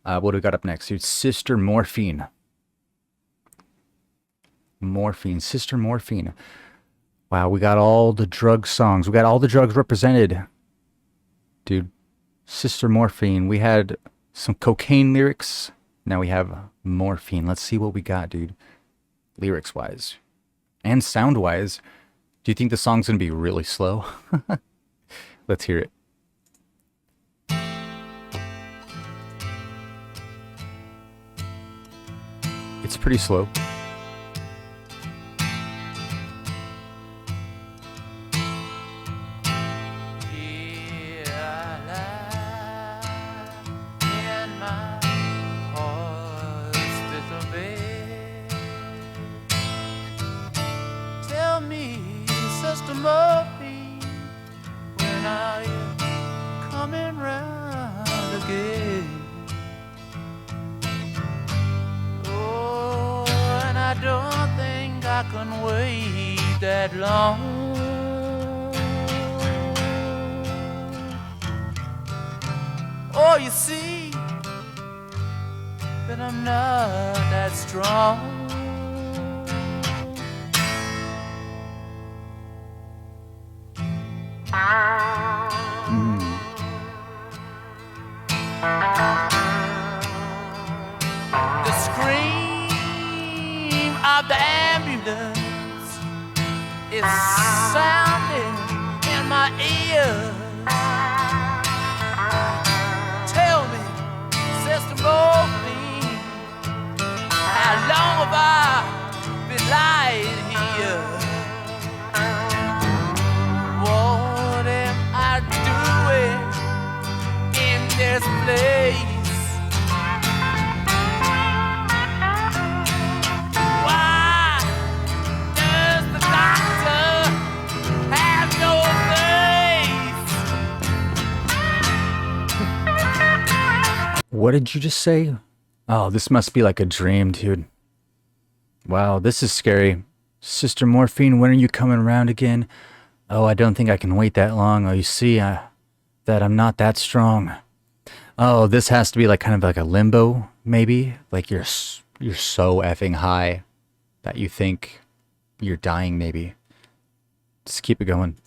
What do we got up next, dude? Sister Morphine. Morphine. Sister Morphine. Wow, we got all the drug songs. We got all the drugs represented. Dude. Sister Morphine. We had some cocaine lyrics. Now we have morphine. Let's see what we got, dude. Lyrics-wise. And sound-wise. Do you think the song's gonna be really slow? Let's hear it. It's pretty slow. Oh, you see that I'm not that strong. The scream of the ambulance is sounding in my ear. Tell me, Sister Morphine, how long have I been lying here? What am I doing in this place? What did you just say? Oh, this must be like a dream, dude. Wow, this is scary. Sister Morphine, when are you coming around again? Oh, I don't think I can wait that long. Oh, you see that I'm not that strong. Oh, this has to be like kind of like a limbo, maybe? Like you're so effing high that you think you're dying, maybe. Just keep it going.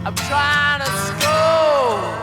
I'm trying to score.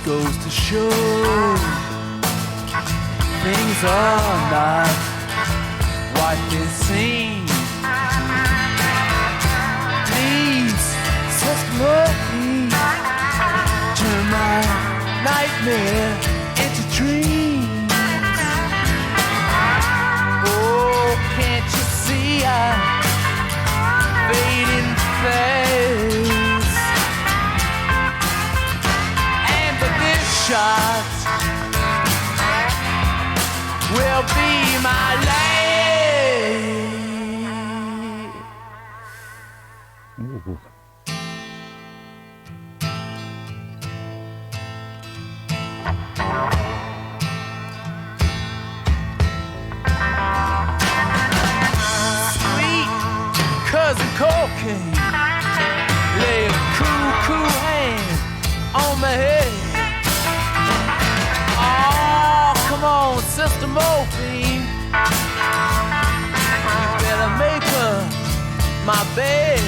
Goes to show things are not what they seem. Please, Sister Morphine, turn my nightmare into dreams. Oh, can't you see I'm fading fast? Shot will be my last. Ooh. Sweet cousin cocaine, lay a cool hand on my head. Come on, Sister Morphine, you better make her my bed.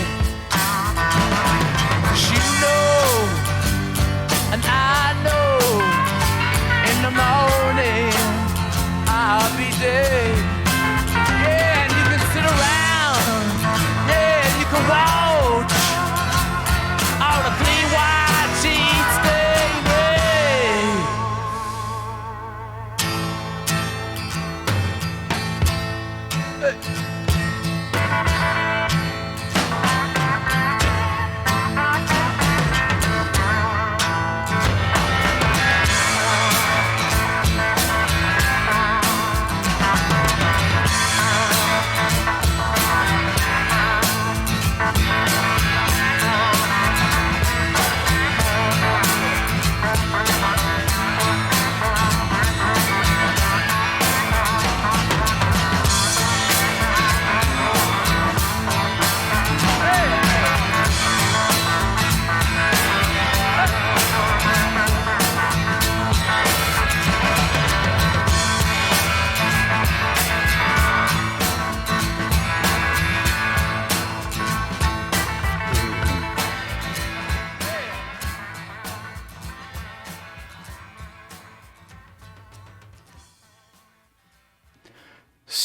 'Cause you know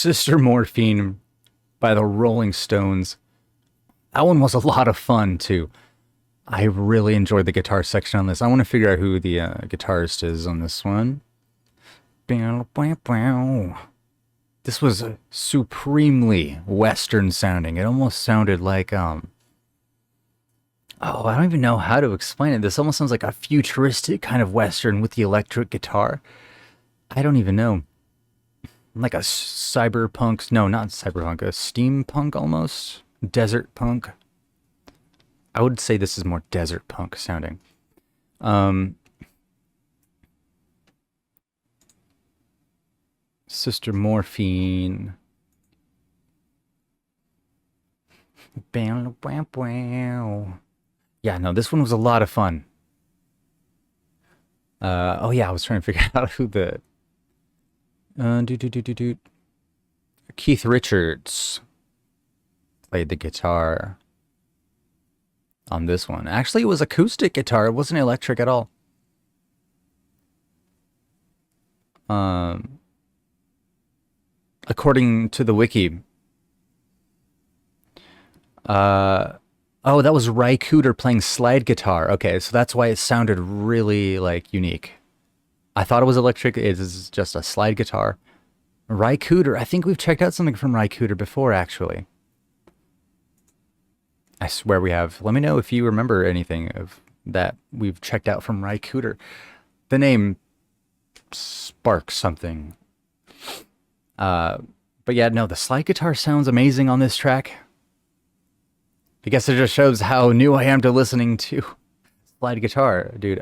Sister Morphine by the Rolling Stones. That one was a lot of fun too. I really enjoyed the guitar section on this. I want to figure out who the guitarist is on this one. This was supremely Western sounding. It almost sounded like oh, I don't even know how to explain it. This almost sounds like a futuristic kind of Western with the electric guitar. I don't even know. Like a cyberpunk, no, not cyberpunk, a steampunk almost. Desert punk. I would say this is more desert punk sounding. Sister Morphine. Yeah, no, this one was a lot of fun. Oh yeah, I was trying to figure out who the Keith Richards played the guitar on this one. Actually, it was acoustic guitar. It wasn't electric at all. According to the wiki. Oh, that was Ry Cooder playing slide guitar. Okay, so that's why it sounded really, like, unique. I thought it was electric. It is just a slide guitar. Ry Cooder. I think we've checked out something from Ry Cooder before, actually. I swear we have. Let me know if you remember anything of that we've checked out from Ry Cooder. The name sparks something. But yeah, no, the slide guitar sounds amazing on this track. I guess it just shows how new I am to listening to slide guitar, dude.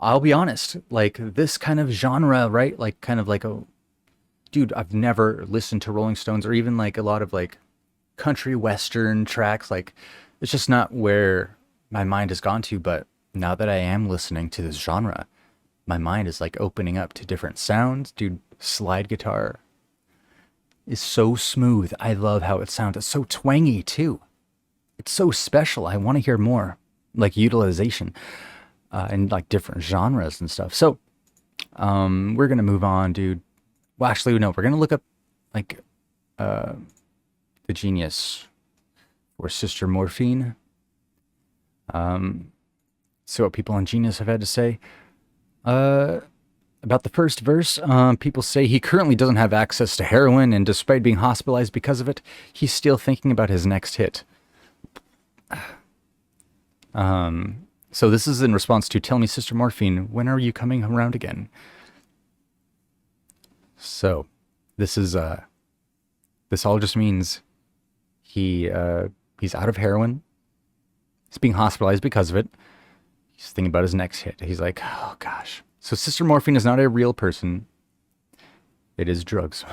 I'll be honest, like this kind of genre, right? Like kind of like dude, I've never listened to Rolling Stones or even like a lot of like country western tracks. Like it's just not where my mind has gone to. But now that I am listening to this genre, my mind is like opening up to different sounds. Dude, slide guitar is so smooth. I love how it sounds. It's so twangy too. It's so special. I want to hear more, like utilization, and like different genres and stuff. So, we're gonna move on, dude. Well, actually, no, we're gonna look up like the genius or Sister Morphine. So what people on Genius have had to say. About the first verse, people say he currently doesn't have access to heroin, and despite being hospitalized because of it, he's still thinking about his next hit. So this is in response to "Tell me, Sister Morphine, when are you coming around again?" So this is this all just means he's out of heroin. He's being hospitalized because of it. He's thinking about his next hit. He's like, oh gosh. So Sister Morphine is not a real person. It is drugs.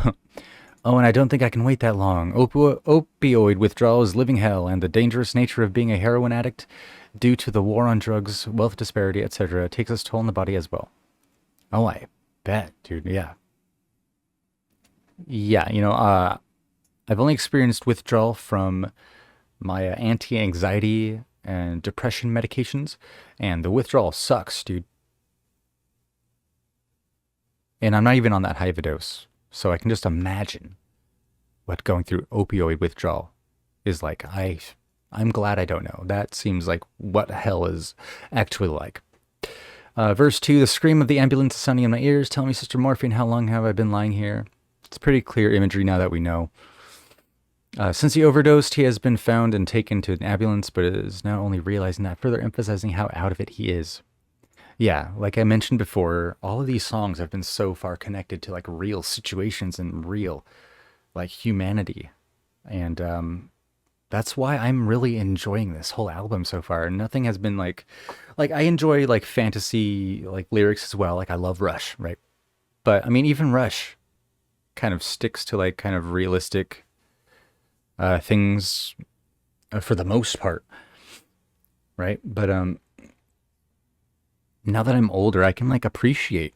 Oh, and I don't think I can wait that long. Opioid withdrawal is living hell, and the dangerous nature of being a heroin addict due to the war on drugs, wealth disparity, etc. takes its toll on the body as well. Oh, I bet, dude. Yeah. Yeah, you know, I've only experienced withdrawal from my anti-anxiety and depression medications, and the withdrawal sucks, dude. And I'm not even on that high of a dose. So I can just imagine what going through opioid withdrawal is like. I'm glad I don't know. That seems like what hell is actually like. Verse 2, the scream of the ambulance is sounding in my ears. Tell me, Sister Morphine, how long have I been lying here? It's pretty clear imagery now that we know. Since he overdosed, he has been found and taken to an ambulance, but is now only realizing that, further emphasizing how out of it he is. Yeah, like I mentioned before, all of these songs have been so far connected to like real situations and real like humanity. And that's why I'm really enjoying this whole album so far. Nothing has been like I enjoy like fantasy like lyrics as well. Like I love Rush, right? But I mean even Rush kind of sticks to like kind of realistic things for the most part. Right? But now that I'm older, I can like appreciate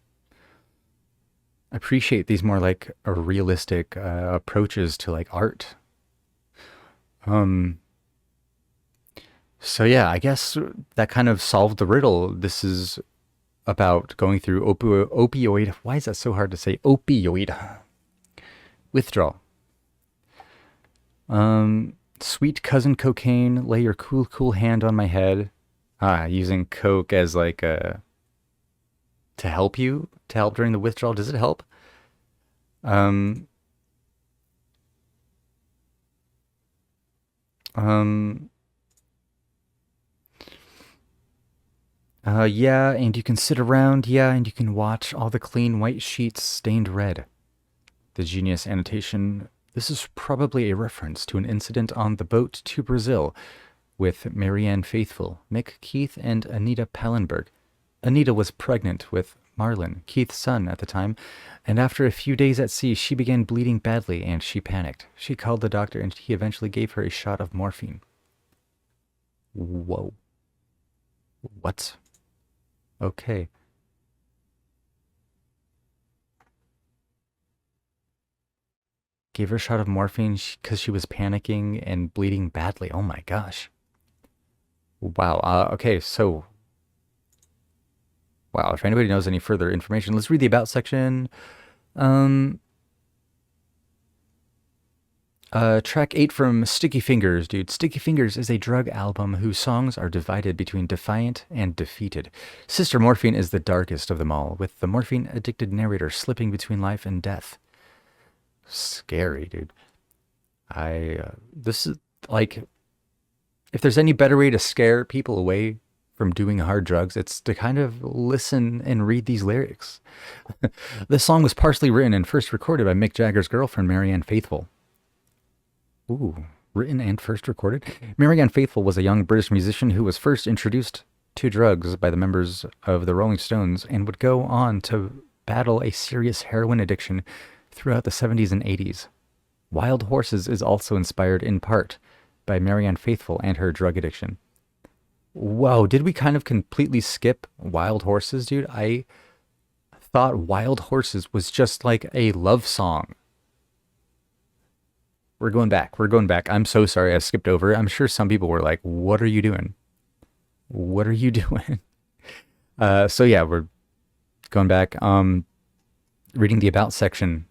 these more like realistic approaches to like art. So yeah, I guess that kind of solved the riddle. This is about going through opioid. Why is that so hard to say? Opioid withdrawal. Sweet cousin cocaine, lay your cool, cool hand on my head. Using coke as like a to help during the withdrawal. Does it help? Um, um, yeah, and you can sit around, yeah, and you can watch all the clean white sheets stained red. The genius annotation. This is probably a reference to an incident on the boat to Brazil with Marianne Faithfull, Mick Keith, and Anita Pallenberg. Anita was pregnant with Marlon, Keith's son at the time, and after a few days at sea, she began bleeding badly and she panicked. She called the doctor and he eventually gave her a shot of morphine. Whoa. What? Okay. Gave her a shot of morphine because she was panicking and bleeding badly. Oh my gosh. Wow. Okay, so... Wow, if anybody knows any further information, let's read the About section. Track 8 from Sticky Fingers, dude. Sticky Fingers is a drug album whose songs are divided between defiant and defeated. Sister Morphine is the darkest of them all, with the morphine-addicted narrator slipping between life and death. Scary, dude. This is, like, if there's any better way to scare people away from doing hard drugs, it's to kind of listen and read these lyrics. This song was partially written and first recorded by Mick Jagger's girlfriend, Marianne Faithfull. Ooh, written and first recorded? Marianne Faithfull was a young British musician who was first introduced to drugs by the members of the Rolling Stones and would go on to battle a serious heroin addiction throughout the 70s and 80s. Wild Horses is also inspired in part by Marianne Faithfull and her drug addiction. Whoa, did we kind of completely skip Wild Horses, dude? I thought Wild Horses was just like a love song. We're going back. I'm so sorry I skipped over it. I'm sure some people were like, what are you doing? What are you doing? So yeah, we're going back. Reading the About section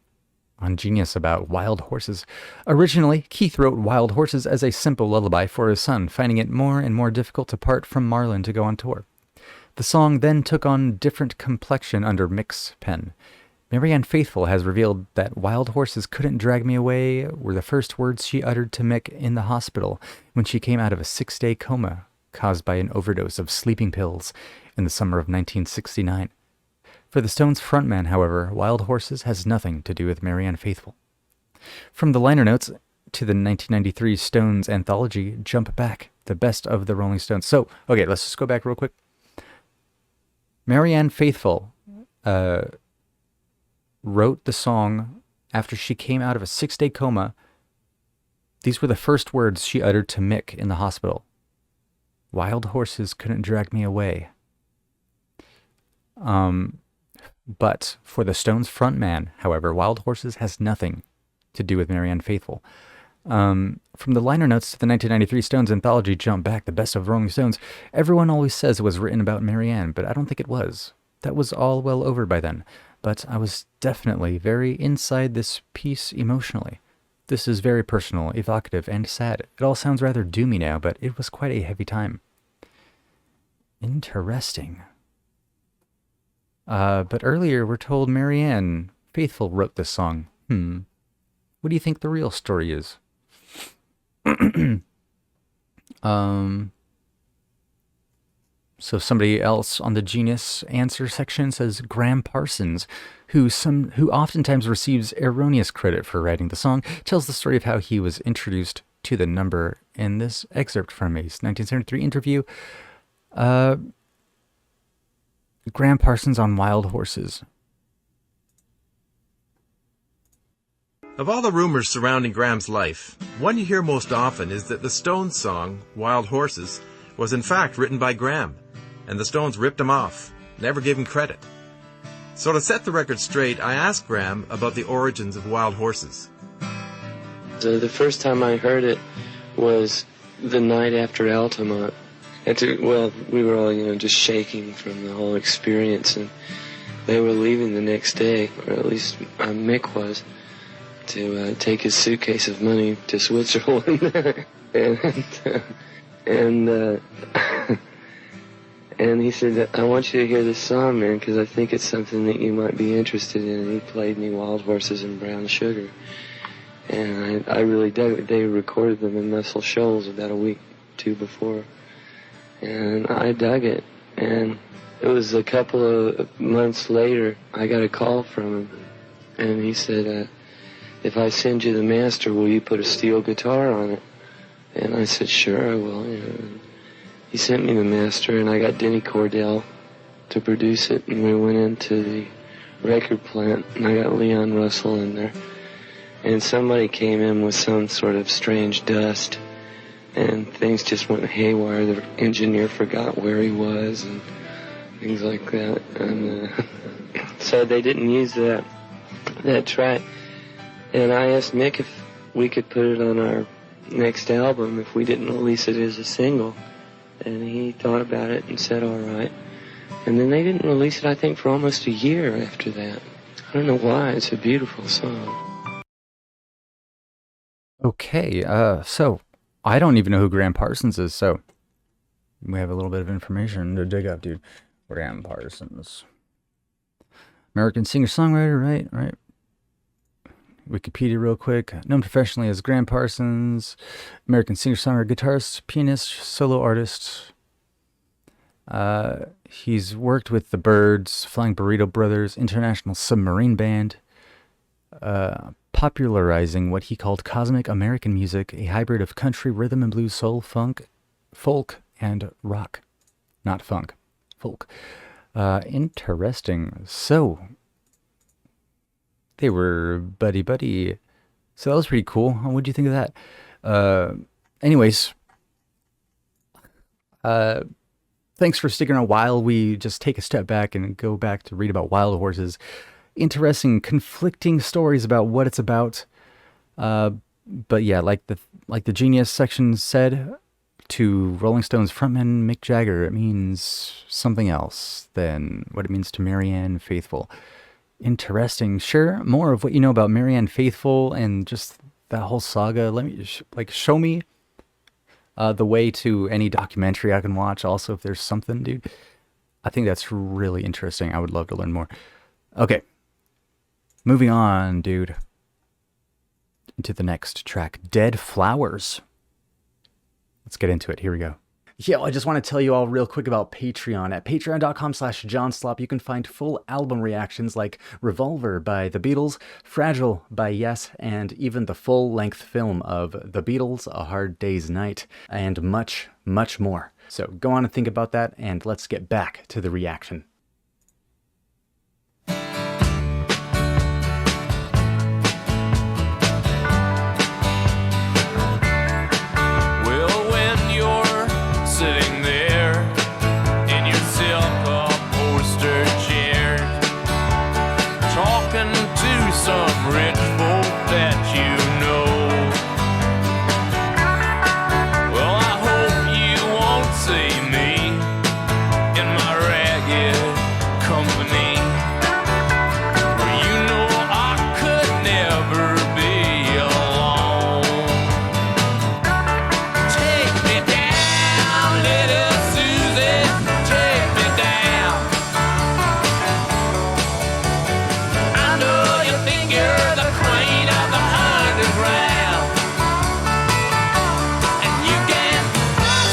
on Genius about Wild Horses. Originally, Keith wrote Wild Horses as a simple lullaby for his son, finding it more and more difficult to part from Marlon to go on tour. The song then took on different complexion under Mick's pen. Marianne Faithfull has revealed that Wild Horses Couldn't Drag Me Away were the first words she uttered to Mick in the hospital when she came out of a 6-day coma caused by an overdose of sleeping pills in the summer of 1969. For the Stones' frontman, however, Wild Horses has nothing to do with Marianne Faithfull. From the liner notes to the 1993 Stones anthology, Jump Back, the best of the Rolling Stones. So, okay, let's just go back real quick. Marianne Faithfull wrote the song after she came out of a 6-day coma. These were the first words she uttered to Mick in the hospital. Wild Horses Couldn't Drag Me Away. But for the Stones frontman, however, Wild Horses has nothing to do with Marianne Faithfull. From the liner notes to the 1993 Stones anthology Jump Back, the best of Rolling Stones, everyone always says it was written about Marianne, but I don't think it was. That was all well over by then. But I was definitely very inside this piece emotionally. This is very personal, evocative, and sad. It all sounds rather doomy now, but it was quite a heavy time. Interesting. But earlier we're told Marianne Faithfull wrote this song. What do you think the real story is? So somebody else on the Genius answer section says Graham Parsons, who oftentimes receives erroneous credit for writing the song, tells the story of how he was introduced to the number in this excerpt from a 1973 interview. Graham Parsons on Wild Horses. Of all the rumors surrounding Graham's life, one you hear most often is that the Stones song, Wild Horses, was in fact written by Graham, and the Stones ripped him off, never gave him credit. So to set the record straight, I asked Graham about the origins of Wild Horses. The first time I heard it was the night after Altamont. We were all, just shaking from the whole experience, and they were leaving the next day, or at least Mick was. to take his suitcase of money to Switzerland. and and he said, I want you to hear this song, man, because I think it's something that you might be interested in. And he played me Wild Horses and Brown Sugar. And I really dug it. They recorded them in Muscle Shoals about a week, two before. And I dug it. And it was a couple of months later, I got a call from him. And he said, if I send you the master, will you put a steel guitar on it? And I said, sure, I will. You know. He sent me the master, and I got Denny Cordell to produce it. And we went into the record plant, and I got Leon Russell in there. And somebody came in with some sort of strange dust, and things just went haywire. The engineer forgot where he was, and things like that. And so they didn't use that track. And I asked Mick if we could put it on our next album if we didn't release it as a single. And he thought about it and said, all right. And then they didn't release it, I think, for almost a year after that. I don't know why. It's a beautiful song. Okay, so I don't even know who Graham Parsons is, so we have a little bit of information to dig up, dude. Graham Parsons. American singer-songwriter, right. Wikipedia real quick. Known professionally as Graham Parsons, American singer-songwriter, guitarist, pianist, solo artist. He's worked with the Byrds, Flying Burrito Brothers, International Submarine Band, popularizing what he called cosmic American music, a hybrid of country, rhythm and blues, soul, funk, folk, and rock. Not funk, folk. Interesting. So, they were buddy-buddy. So that was pretty cool. What do you think of that? Anyways, thanks for sticking around while we just take a step back and go back to read about Wild Horses. Interesting, conflicting stories about what it's about. But yeah, like the Genius section said to Rolling Stones frontman Mick Jagger, it means something else than what it means to Marianne Faithfull. Interesting. Sure, more of what you know about Marianne Faithfull and just that whole saga. Let me show me the way to any documentary I can watch. Also, if there's something, dude, I think that's really interesting. I would love to learn more. Okay, moving on, dude, into the next track, Dead Flowers. Let's get into it. Here we go. Yo, I just want to tell you all real quick about Patreon. At patreon.com/JohnSlop, you can find full album reactions like Revolver by The Beatles, Fragile by Yes, and even the full-length film of The Beatles, A Hard Day's Night, and much, much more. So go on and think about that, and let's get back to the reaction. Some rich folk that you know. Well, I hope you won't see me in my ragged company, where you know I could never be alone. Take me down, little Susie, take me down. I know you think you're the queen of the underground, and you can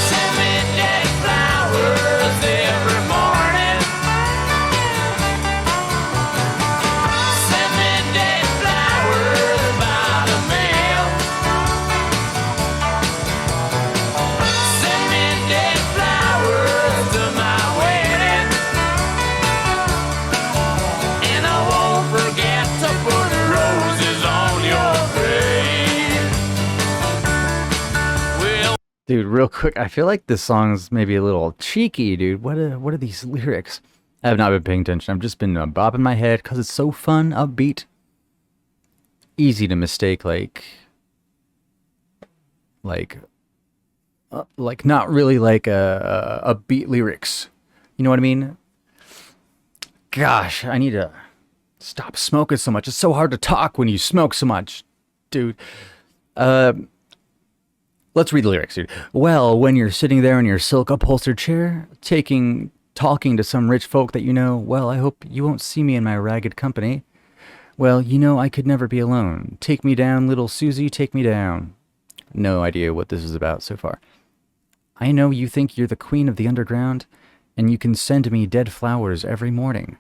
send me dead flowers every morning. Send me dead flowers by the mail. Send me dead flowers to my wedding, and I won't forget to put roses on your grave. Well, Dude, real quick, I feel like this song's maybe a little cheeky, dude. What are these lyrics? I have not been paying attention. I've just been bobbing my head because it's so fun, upbeat. Easy to mistake, like not really like upbeat lyrics. You know what I mean? Gosh, I need to Stop smoking so much. It's so hard to talk when you smoke so much, dude. Uh, let's read the lyrics, dude. Well, when you're sitting there in your silk upholstered chair, talking to some rich folk that you know, well, I hope you won't see me in my ragged company. Well, you know I could never be alone. Take me down, little Susie, take me down. No idea what this is about so far. I know you think you're the queen of the underground, and you can send me dead flowers every morning.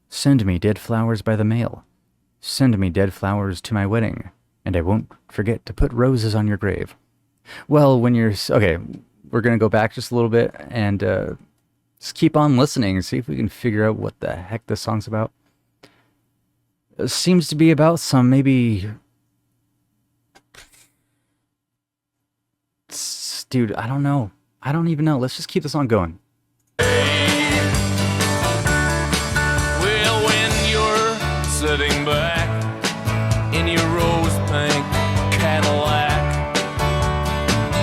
Send me dead flowers by the mail. Send me dead flowers to my wedding, and I won't forget to put roses on your grave. Well, when you're... Okay, we're going to go back just a little bit and just keep on listening and see if we can figure out what the heck this song's about. It seems to be about some maybe... Dude, I don't know. I don't even know. Let's just keep the song going. Well, when you're sitting back in your rose pink Cadillac,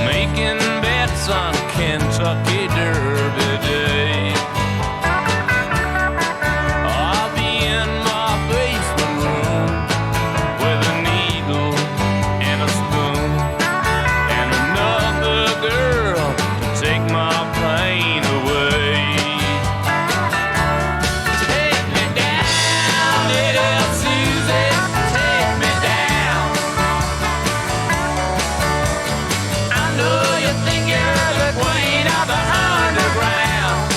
making bets on Kentucky Derby Day, I'll be in my basement room with a needle and a spoon and another girl to take my pain away. Take me down, little Susie, take me down. I know you think you're the queen of the underground,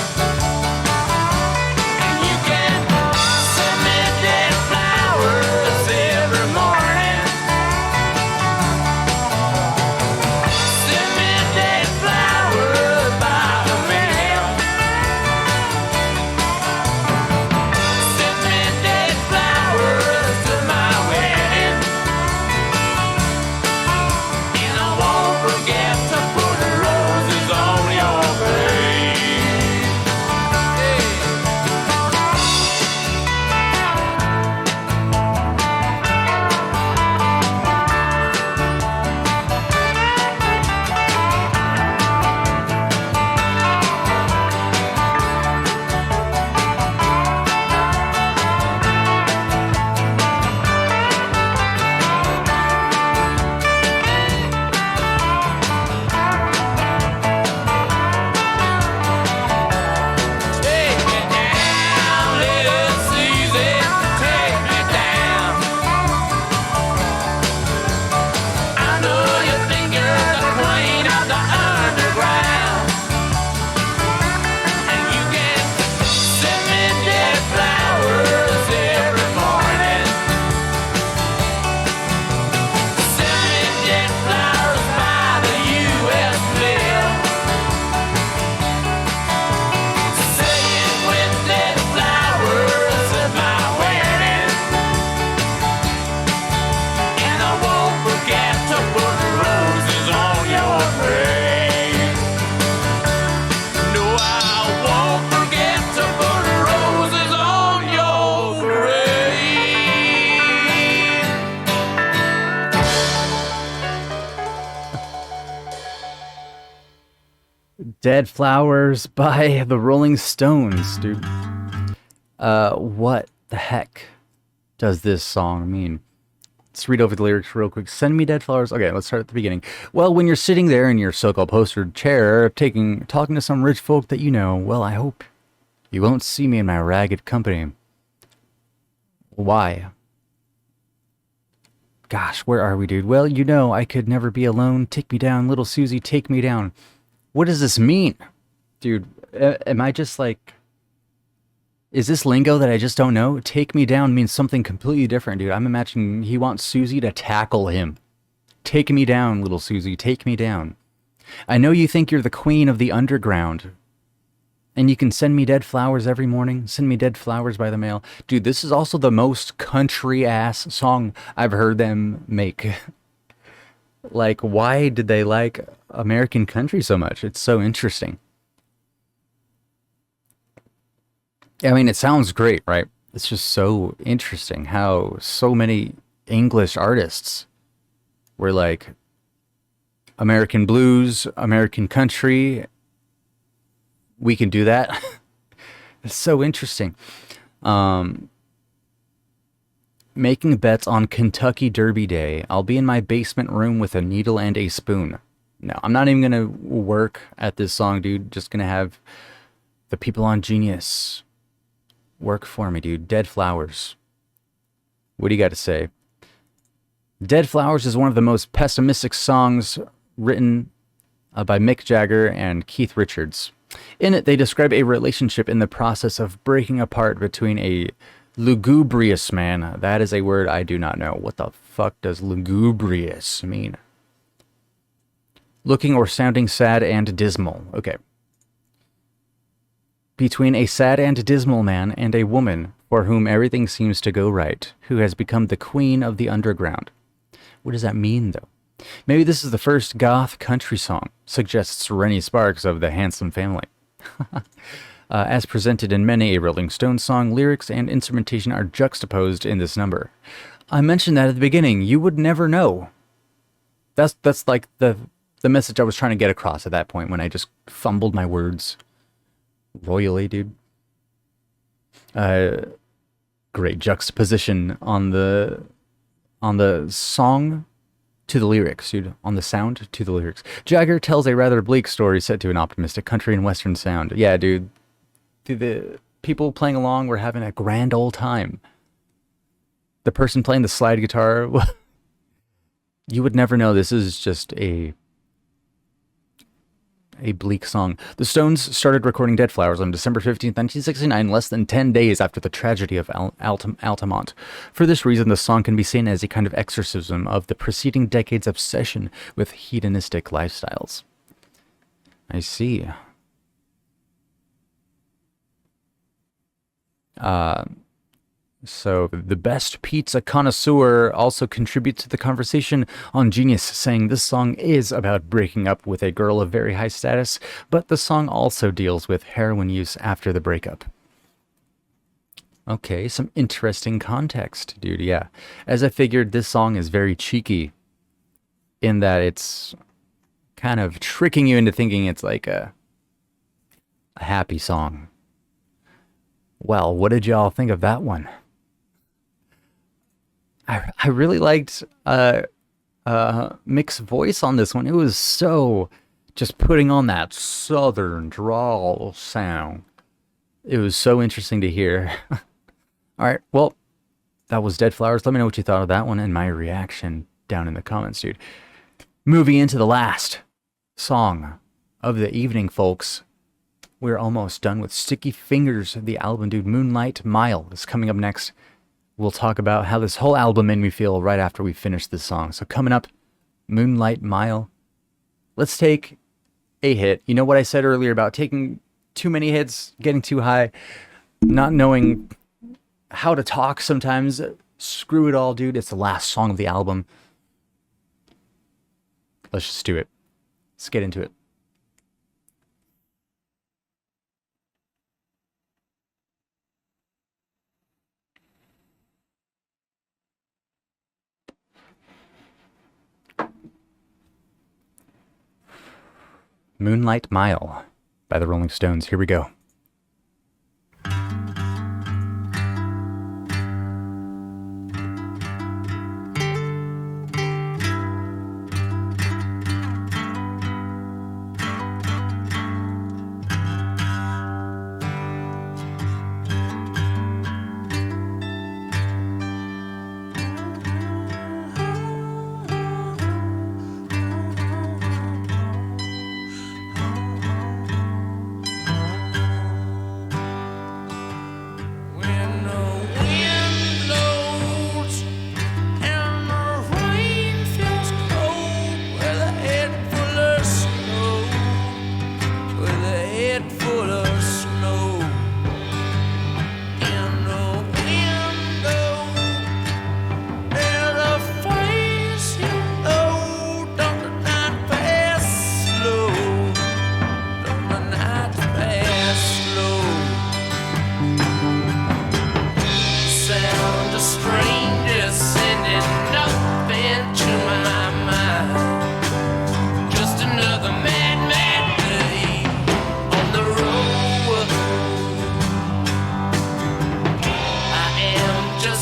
and you can send me dead flowers every morning. Send me dead flowers by the mail. Send me dead flowers to my wedding, and I won't forget to put roses on your grave. Hey. Take me down, little Susie, take me down. I know you think you're the queen of the underground, and you can send me dead flowers every morning. Send me dead flowers by the U.S. mail. Saying with dead flowers at my wedding, and I won't forget to put roses on your grave. No, I won't forget to put roses on your grave. Dead Flowers by the Rolling Stones, dude. What the heck does this song mean? Let's read over the lyrics real quick. Send me dead flowers. Okay, let's start at the beginning. Well, when you're sitting there in your so-called postered chair, talking to some rich folk that you know, well, I hope you won't see me in my ragged company. Why? Gosh, where are we, dude? Well, you know I could never be alone. Take me down, little Susie, take me down. What does this mean? Dude, am I just like... Is this lingo that I just don't know? Take me down means something completely different, dude. I'm imagining he wants Susie to tackle him. Take me down, little Susie, take me down. I know you think you're the queen of the underground, and you can send me dead flowers every morning. Send me dead flowers by the mail. Dude, this is also the most country-ass song I've heard them make. Like, why did they like American country so much? It's so interesting. I mean, it sounds great, right? It's just so interesting how so many English artists were like American blues, American country. We can do that. It's so interesting. Making bets on Kentucky Derby Day. I'll be in my basement room with a needle and a spoon. No, I'm not even going to work at this song, dude. Just going to have the people on Genius work for me, dude. Dead Flowers. What do you got to say? Dead Flowers is one of the most pessimistic songs written by Mick Jagger and Keith Richards. In it, they describe a relationship in the process of breaking apart between a lugubrious man. That is a word I do not know. What the fuck does lugubrious mean? Looking or sounding sad and dismal. Okay. Between a sad and dismal man and a woman for whom everything seems to go right, who has become the queen of the underground. What does that mean, though? Maybe this is the first goth country song, suggests Rennie Sparks of the Handsome Family. As presented in many a Rolling Stones song, lyrics and instrumentation are juxtaposed in this number. I mentioned that at the beginning. You would never know. That's like the message I was trying to get across at that point when I just fumbled my words royally, dude. Great juxtaposition on the song to the lyrics, dude. On the sound to the lyrics. Jagger tells a rather bleak story set to an optimistic country and western sound. Yeah, dude. The people playing along were having a grand old time. The person playing the slide guitar, you would never know this is just a bleak song. The Stones started recording Dead Flowers on December 15th, 1969, less than 10 days after the tragedy of Altamont. For this reason, the song can be seen as a kind of exorcism of the preceding decade's obsession with hedonistic lifestyles. I see. So the best pizza connoisseur also contributes to the conversation on Genius, saying this song is about breaking up with a girl of very high status, but the song also deals with heroin use after the breakup. Okay, some interesting context, dude. Yeah, as I figured, this song is very cheeky in that it's kind of tricking you into thinking it's like a happy song. Well, what did y'all think of that one? I really liked Mick's voice on this one. It was so just putting on that southern drawl sound. It was so interesting to hear. All right, well, that was Dead Flowers. Let me know what you thought of that one and my reaction down in the comments, dude. Moving into the last song of the evening, folks. We're almost done with Sticky Fingers, the album, dude. Moonlight Mile is coming up next. We'll talk about how this whole album made me feel right after we finish this song. So coming up, Moonlight Mile. Let's take a hit. You know what I said earlier about taking too many hits, getting too high, not knowing how to talk sometimes. Screw it all, dude. It's the last song of the album. Let's just do it. Let's get into it. Moonlight Mile by the Rolling Stones. Here we go.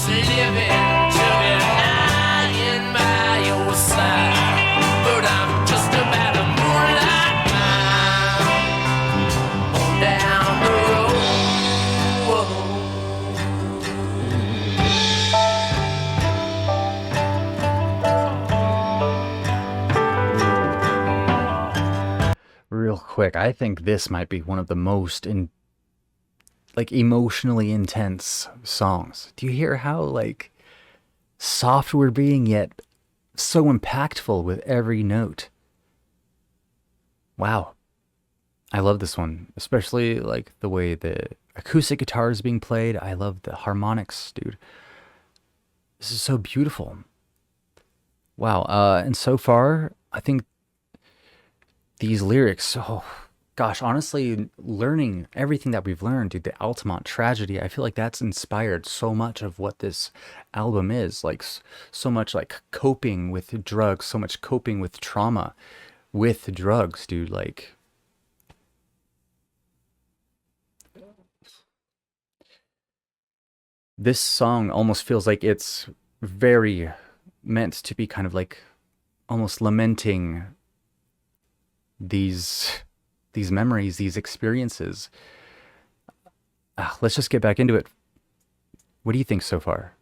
Living quick. I think this might be one of the most like emotionally intense songs. Do you hear how like soft we're being yet so impactful with every note? Wow. I love this one, especially like the way the acoustic guitar is being played. I love the harmonics, dude. This is so beautiful. Wow. And so far, I think these lyrics, oh gosh, honestly, learning everything that we've learned, dude, the Altamont tragedy, I feel like that's inspired so much of what this album is. Like so much like coping with drugs, so much coping with trauma with drugs, dude. Like this song almost feels like it's very meant to be kind of like almost lamenting these memories, these experiences. Let's just get back into it. What do you think so far?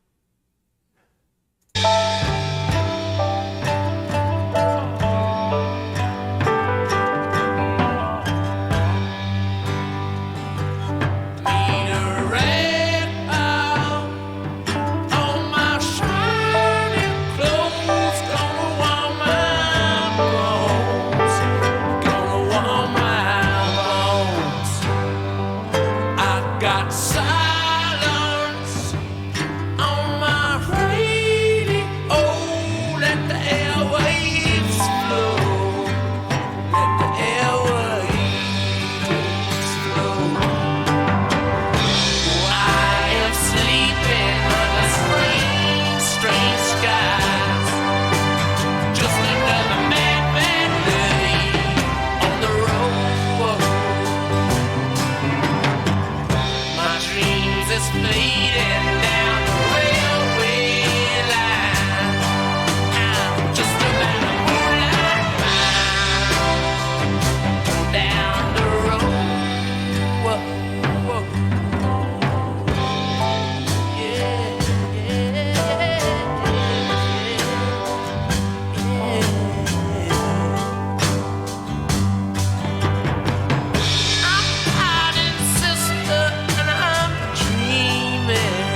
Sister, and I'm dreaming.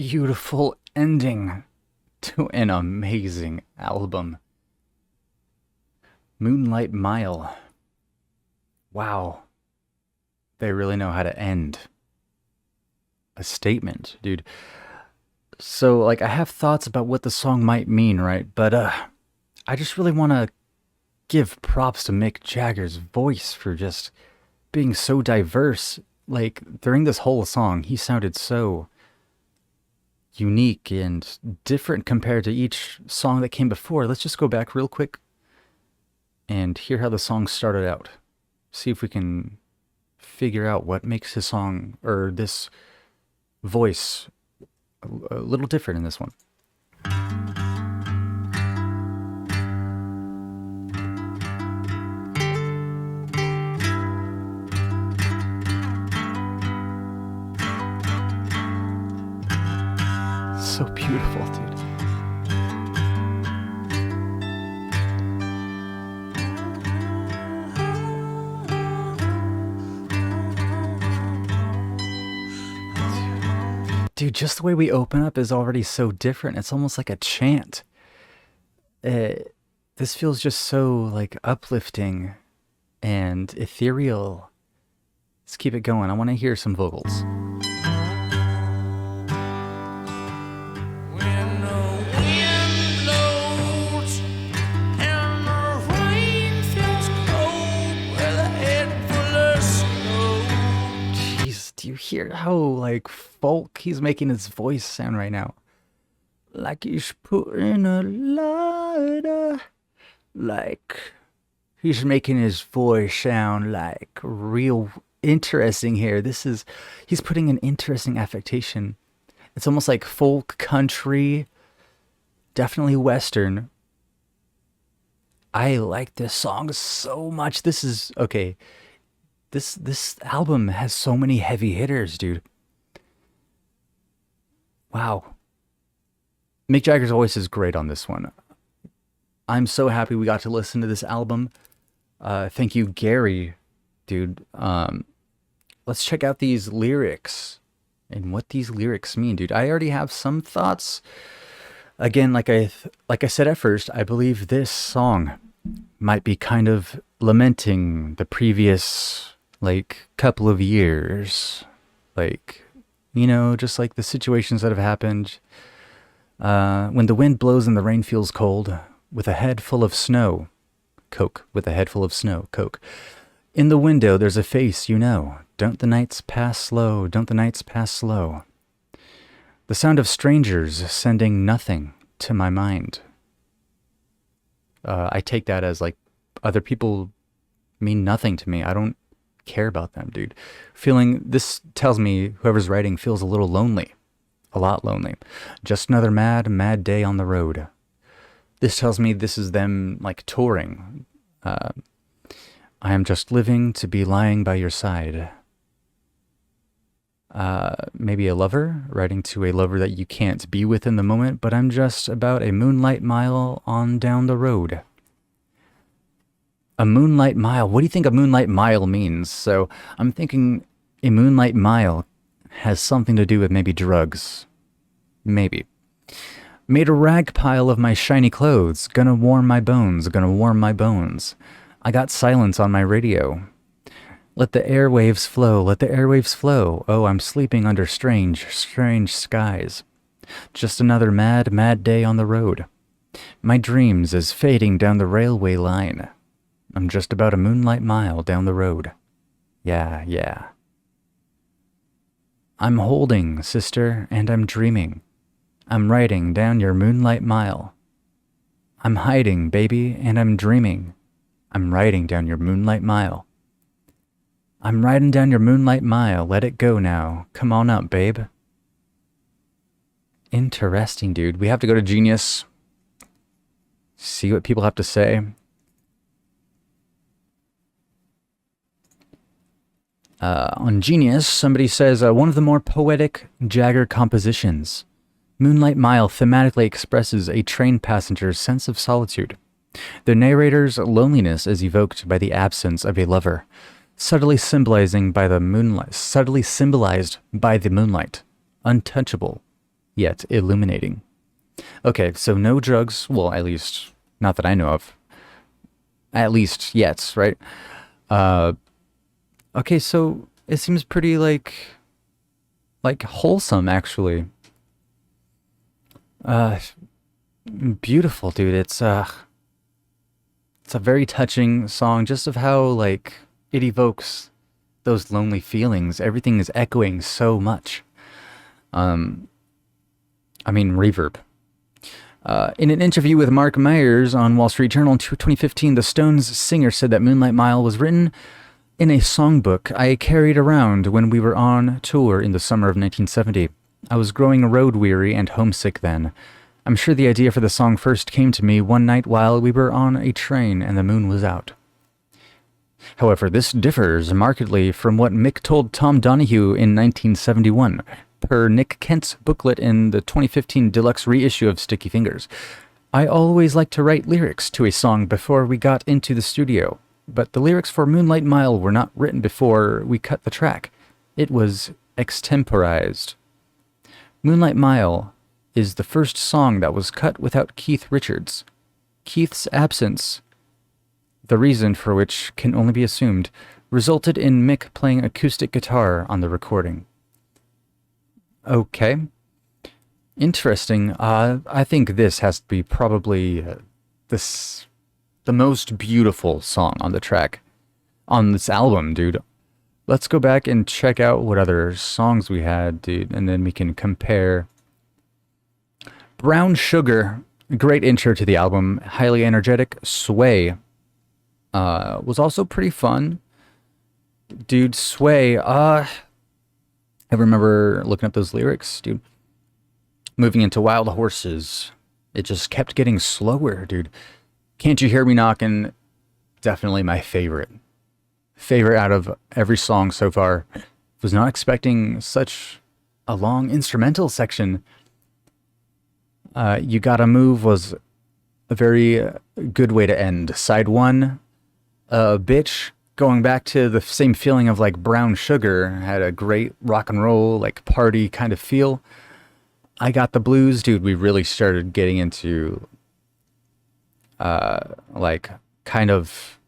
beautiful ending to an amazing album. Moonlight Mile. Wow. They really know how to end a statement, dude. So, like, I have thoughts about what the song might mean, right? But, I just really want to give props to Mick Jagger's voice for just being so diverse. Like, during this whole song, he sounded so unique and different compared to each song that came before. Let's just go back real quick and hear how the song started out. See if we can figure out what makes his song, or this voice, a little different in this one. So beautiful, dude. Dude, just the way we open up is already so different. It's almost like a chant. This feels just so, like, uplifting and ethereal. Let's keep it going. I want to hear some vocals. When the wind blows and the rain feels cold with a head full of snow. Jeez, do you hear how, like, folk he's making his voice sound right now? Like he's putting a lighter. Like he's making his voice sound like real interesting here. He's putting an interesting affectation. It's almost like folk, country, definitely Western. I like this song so much. This album has so many heavy hitters, dude. Wow. Mick Jagger's voice is great on this one. I'm so happy we got to listen to this album. Thank you, Gary, dude. Let's check out these lyrics and what these lyrics mean, dude. I already have some thoughts. Again, like I said at first, I believe this song might be kind of lamenting the previous, like, couple of years. Like, you know, just like the situations that have happened. When the wind blows and the rain feels cold, with a head full of snow. Coke, with a head full of snow. Coke. In the window there's a face, you know. Don't the nights pass slow, don't the nights pass slow. The sound of strangers sending nothing to my mind. I take that as, like, other people mean nothing to me. I don't care about them, dude. This tells me whoever's writing feels a little lonely. A lot lonely. Just another mad, mad day on the road. This tells me this is them, like, touring. I am just living to be lying by your side. Maybe a lover, writing to a lover that you can't be with in the moment, but I'm just about a moonlight mile on down the road. A moonlight mile. What do you think a moonlight mile means? So I'm thinking a moonlight mile has something to do with maybe drugs. Maybe. Made a rag pile of my shiny clothes. Gonna warm my bones. Gonna warm my bones. I got silence on my radio. Let the airwaves flow. Let the airwaves flow. Oh, I'm sleeping under strange, strange skies. Just another mad, mad day on the road. My dreams is fading down the railway line. I'm just about a moonlight mile down the road. Yeah, yeah. I'm holding, sister, and I'm dreaming. I'm writing down your moonlight mile. I'm hiding, baby, and I'm dreaming. I'm writing down your moonlight mile. I'm riding down your moonlight mile. Let it go now. Come on up, babe. Interesting, dude. We have to go to Genius. See what people have to say. On Genius, somebody says, one of the more poetic Jagger compositions. Moonlight Mile thematically expresses a train passenger's sense of solitude. The narrator's loneliness is evoked by the absence of a lover, subtly symbolized by the moonlight, untouchable, yet illuminating. Okay, so no drugs. Well, at least not that I know of. At least yet, right? Okay, so it seems pretty like wholesome actually. Uh Beautiful, dude. It's a very touching song just of how like it evokes those lonely feelings. Everything is echoing so much. I mean reverb. In an interview with Mark Myers on Wall Street Journal in 2015, the Stones singer said that Moonlight Mile was written in a songbook I carried around when we were on tour in the summer of 1970. I was growing road weary and homesick then. I'm sure the idea for the song first came to me one night while we were on a train and the moon was out. However, this differs markedly from what Mick told Tom Donahue in 1971, per Nick Kent's booklet in the 2015 deluxe reissue of Sticky Fingers. I always liked to write lyrics to a song before we got into the studio, but the lyrics for Moonlight Mile were not written before we cut the track. It was extemporized. Moonlight Mile is the first song that was cut without Keith Richards. Keith's absence, the reason for which can only be assumed, resulted in Mick playing acoustic guitar on the recording. Okay. Interesting. I think this has to be probably the most beautiful song on the track, on this album, dude. Let's go back and check out what other songs we had, dude, and then we can compare. Brown Sugar, great intro to the album, highly energetic. Sway was also pretty fun. Dude, Sway, I remember looking up those lyrics, dude. Moving into Wild Horses, it just kept getting slower, dude. Can't You Hear Me Knockin', definitely my favorite. Favorite out of every song so far. Was not expecting such a long instrumental section. You Gotta Move was a very good way to end. Side 1, Bitch, going back to the same feeling of like Brown Sugar, had a great rock and roll, like party kind of feel. I Got the Blues, dude, we really started getting into like kind of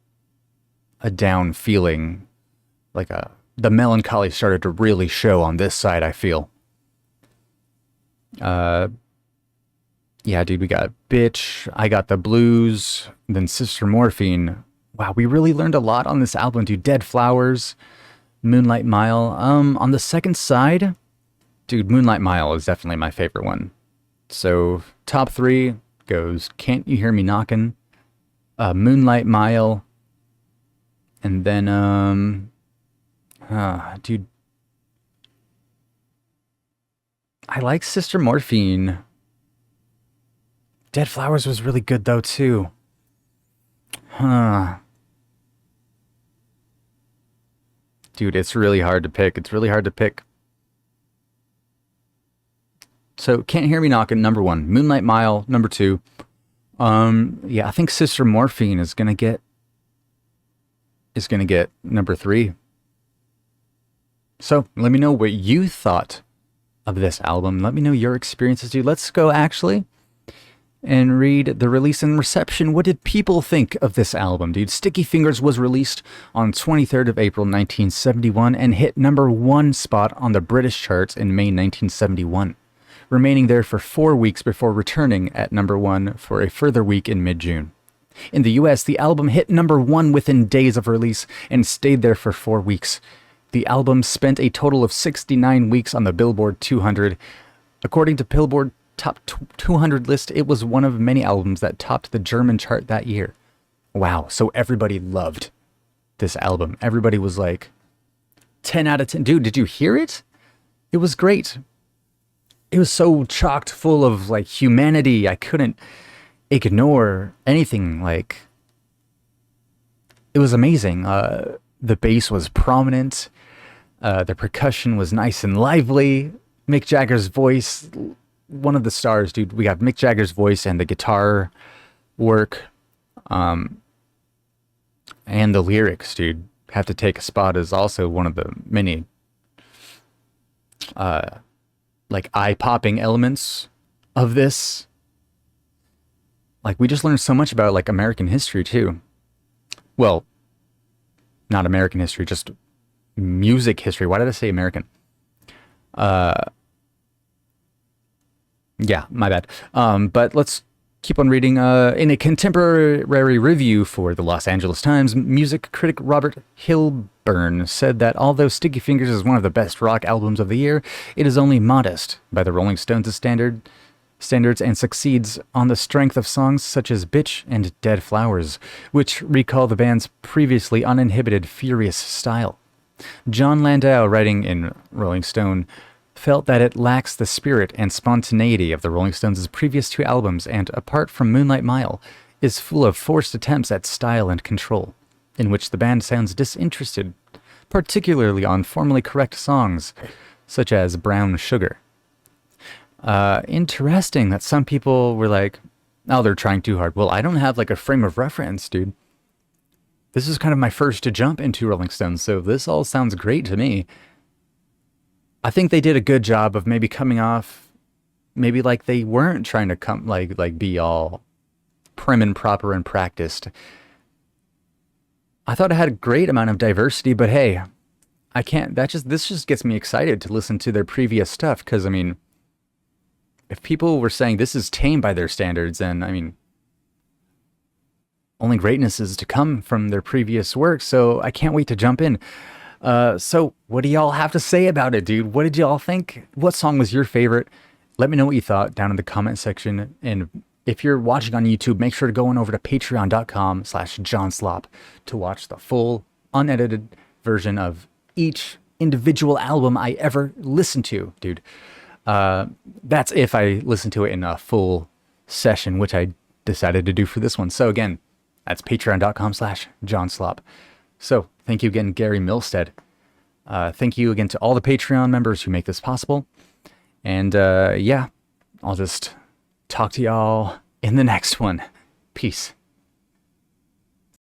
a down feeling, like the melancholy started to really show on this side, I feel. Yeah, dude, we got Bitch, I Got the Blues, then Sister Morphine. Wow, we really learned a lot on this album, dude. Dead Flowers, Moonlight Mile. On the second side, dude, Moonlight Mile is definitely my favorite one. So, top 3 goes Can't You Hear Me Knockin', Moonlight Mile, and then, dude, I like Sister Morphine. Dead Flowers was really good, though, too. Dude, it's really hard to pick. It's really hard to pick. So, Can't Hear Me Knockin', number 1. Moonlight Mile, number 2. Yeah, I think Sister Morphine is gonna get number 3. So, let me know what you thought of this album. Let me know your experiences, dude. Let's go, actually, and read the release and reception. What did people think of this album, dude? Sticky Fingers was released on 23rd of April 1971 and hit number 1 spot on the British charts in May 1971, remaining there for 4 weeks before returning at number 1 for a further week in mid-June. In the US, the album hit number 1 within days of release and stayed there for 4 weeks. The album spent a total of 69 weeks on the Billboard 200. According to Billboard Top 200 list, it was one of many albums that topped the German chart that year. Wow, so everybody loved this album. Everybody was like, 10 out of 10. Dude, did you hear it? It was great. It was so chocked full of like humanity. I couldn't ignore anything. Like, it was amazing. The bass was prominent. The percussion was nice and lively. Mick Jagger's voice, one of the stars, dude. We got Mick Jagger's voice and the guitar work, and the lyrics, dude. Have to Take a Spot is also one of the many like eye-popping elements of this. Like, we just learned so much about like American history too. Well, not American history, just music history. Why did I say American? Yeah, my bad. But let's keep on reading. In a contemporary review for the Los Angeles Times, music critic Robert Hilburn said that although Sticky Fingers is one of the best rock albums of the year, it is only modest by the Rolling Stones' standards and succeeds on the strength of songs such as Bitch and Dead Flowers, which recall the band's previously uninhibited, furious style. John Landau, writing in Rolling Stone, felt that it lacks the spirit and spontaneity of the Rolling Stones' previous two albums and, apart from Moonlight Mile, is full of forced attempts at style and control, in which the band sounds disinterested, particularly on formally correct songs, such as Brown Sugar. Interesting that some people were like, oh, they're trying too hard. Well, I don't have like a frame of reference, dude. This is kind of my first to jump into Rolling Stones, so this all sounds great to me. I think they did a good job of maybe coming off, maybe like they weren't trying to come like be all prim and proper and practiced. I thought it had a great amount of diversity, but hey, I can't. This just gets me excited to listen to their previous stuff, because I mean, if people were saying this is tame by their standards, then I mean, only greatness is to come from their previous work. So I can't wait to jump in. So what do y'all have to say about it, dude? What did y'all think? What song was your favorite? Let me know what you thought down in the comment section. And if you're watching on YouTube, make sure to go on over to patreon.com/JohnSlop to watch the full unedited version of each individual album I ever listened to, dude. That's if I listen to it in a full session, which I decided to do for this one. So again, that's patreon.com/JohnSlop. So thank you again, Gary Milstead. Thank you again to all the Patreon members who make this possible. And yeah, I'll just talk to y'all in the next one. Peace.